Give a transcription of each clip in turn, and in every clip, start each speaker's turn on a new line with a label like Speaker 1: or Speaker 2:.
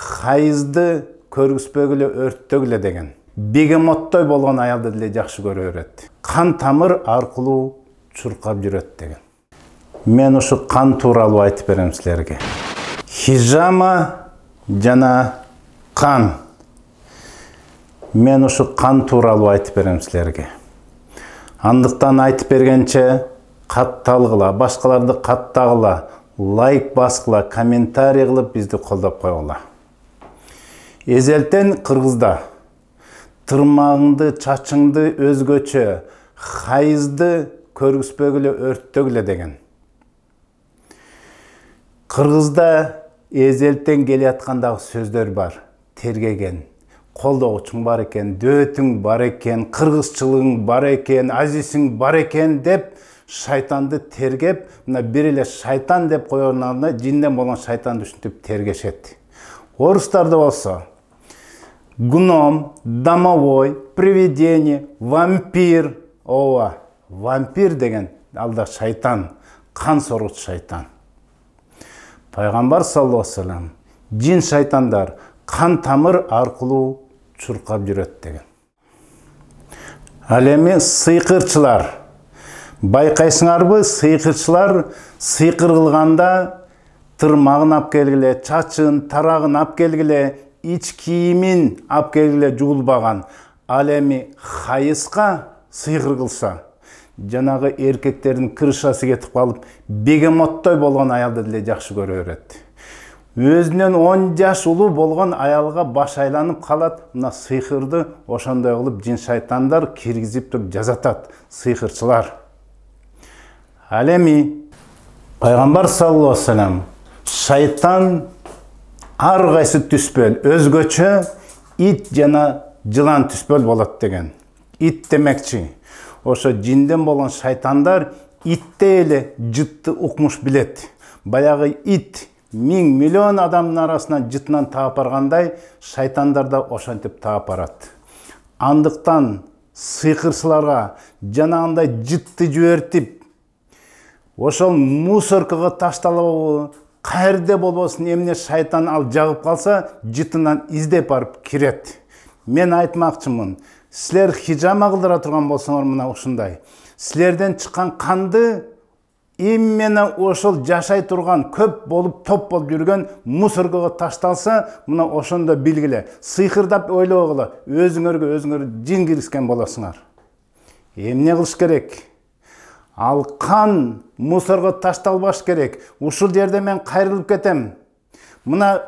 Speaker 1: хайызды көргүспөгүлө өрттөгүлө деген. Бегемоттой болгон аялды деле жакшы көрө берет. Кан тамыр аркылуу чуркап жүрөт деген. Мен ушу кан тууралуу айтып берем силерге. Хижама жана кан. Мен ушу кан тууралуу айтып берем силерге. Андыктан айтып бергенче катталгыла, башкаларды каттагыла, лайк баскыла, комментарий кылып бизди колдоп койгула. Эзелтен Кыргызда тырмагыңды, чачыңды өзгөчө, хайызды көргүспөгүлө өрттөгүлө деген. Кыргызда эзелтен келе аткандагы сөздөр бар. Тергеген, колдогучуң бар экен, дөөтүң бар экен, кыргызчылыгың бар экен, азисиң бар экен деп шайтанды тергеп, мына бир эле шайтан деп койгонун алдына жинден болгон шайтанды ушинтип тергешет. Орустарда болсо гном, домовой, привидение, вампир. Ооба, вампир деген алда шайтан, кан соргучу шайтан. Пайгамбар саллаллаху алейхи ва саллям жин шайтандар кан тамыр аркылуу чуркап жүрөт деген. Ал эми сыйкырчылар. Байкайсыңарбы, сыйкырчылар сыйкыр кылганда тырмагын алып келгиле, чачын, тарагын алып келгиле, ич кийимин алып келгиле жуулбаган. Ал эми хайызга сыйкыр кылса, жанагы эркектердин крышасы кетип калып, бегемоттой болгон аялды деле жакшы көрө берет. Өзүнөн 10 жаш улуу болгон аялга баш айланып калат. Мына сыйкырды ошондой кылып жин шайтандар киргизип туруп жазатат, сыйкырчылар. Ал эми Пайгамбар саллаллаху алейхи ва саллям шайтан ар кайсы түспөл, өзгөчө ит жана жылан түспөл болот деген. Ит демекчи, ошо жинден болгон шайтандар итте эле жытты укмуш билет. Баягы ит 1000 миллион адамдын арасынан жытынан таап баргандай, шайтандар да ошентип таап барат. Андыктан сыйкырчыларга жанагындай жытты жибертип, ошол мусоркага ташталабы, каерде болбосун эмне шайтан ал жагып калса, жытынан издеп барып кирет. Мен айтмакчымын, силер хижама кылдыра турган болсоңор мына ушундай. Силерден чыккан канды именно ошол жашай турган көп болуп топ болуп жүргөн мусоркага ташталса, мына ошондо билгиле. Сыйкырдап ойлогула, өзүңөр жин кирискен болосуңар. Эмне кылыш керек? Ал кан мусорго ташталбаш керек. Ушул жерде мен кайрылып кетем. Мына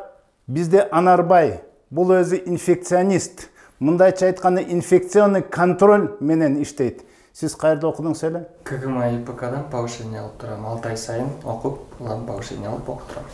Speaker 1: бизде Анарбай, бул өзү инфекционист. Мындайча айтканда инфекционный контроль менен иштейт. Сиз кайерде окудуңуз эле?
Speaker 2: КГМ ИПКдан повышение алып турам. 6 ай сайын окуп, улам повышение алып окуп турам.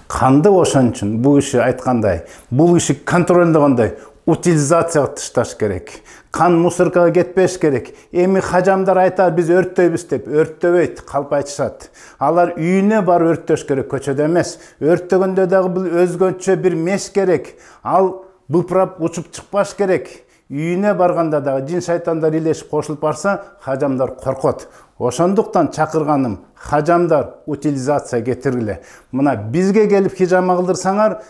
Speaker 1: Канды ошон үчүн бул киши айткандай, бул киши контролдогондой утилизацияга тышташ керек. Кан мусоркага кетпеш керек. Эми хажамдар айтар, биз өрттөйбүз деп, өрттөбөйт, калп айтышат. Алар үйүнө бар өрттөш керек, көчөдө эмес. Өрттөгөндө дагы бул өзгөчө бир меш керек. Ал быпырап учуп чыкпаш керек. Үйүнө барганда дагы жин шайтандар илешип кошулуп барса, хажамдар коркот. Ошондуктан чакырганым, хажамдар утилизация кетиргиле. Мына бизге келип хижама кылдырсаңар,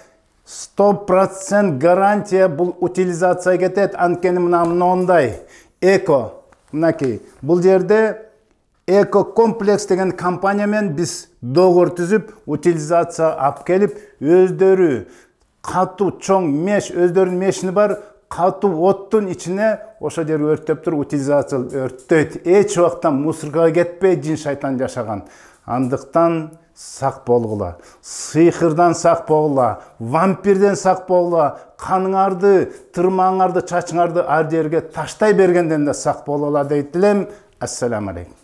Speaker 1: 100% гарантия бул утилизация кетет. Анткени мына мындай эко, мынакей, бул жерде эко комплекс деген компания менен биз договор түзүп, утилизация алып келип, өздөрү катуу чоң меш, өздөрүнүн мешини бар, катуу оттун ичине ошо жер өрттөп туруп утилизация өрттөйт. Эч убакта мусоркага кетпей жин шайтан жашаган. Андыктан сак болгула, сыйкырдан сак болгула, вампирден сак болгула, каныңарды, тырмагыңарды, чачыңарды ар жерге таштай бергенден да сак болгула дейт элем. Ассаламу алейкум.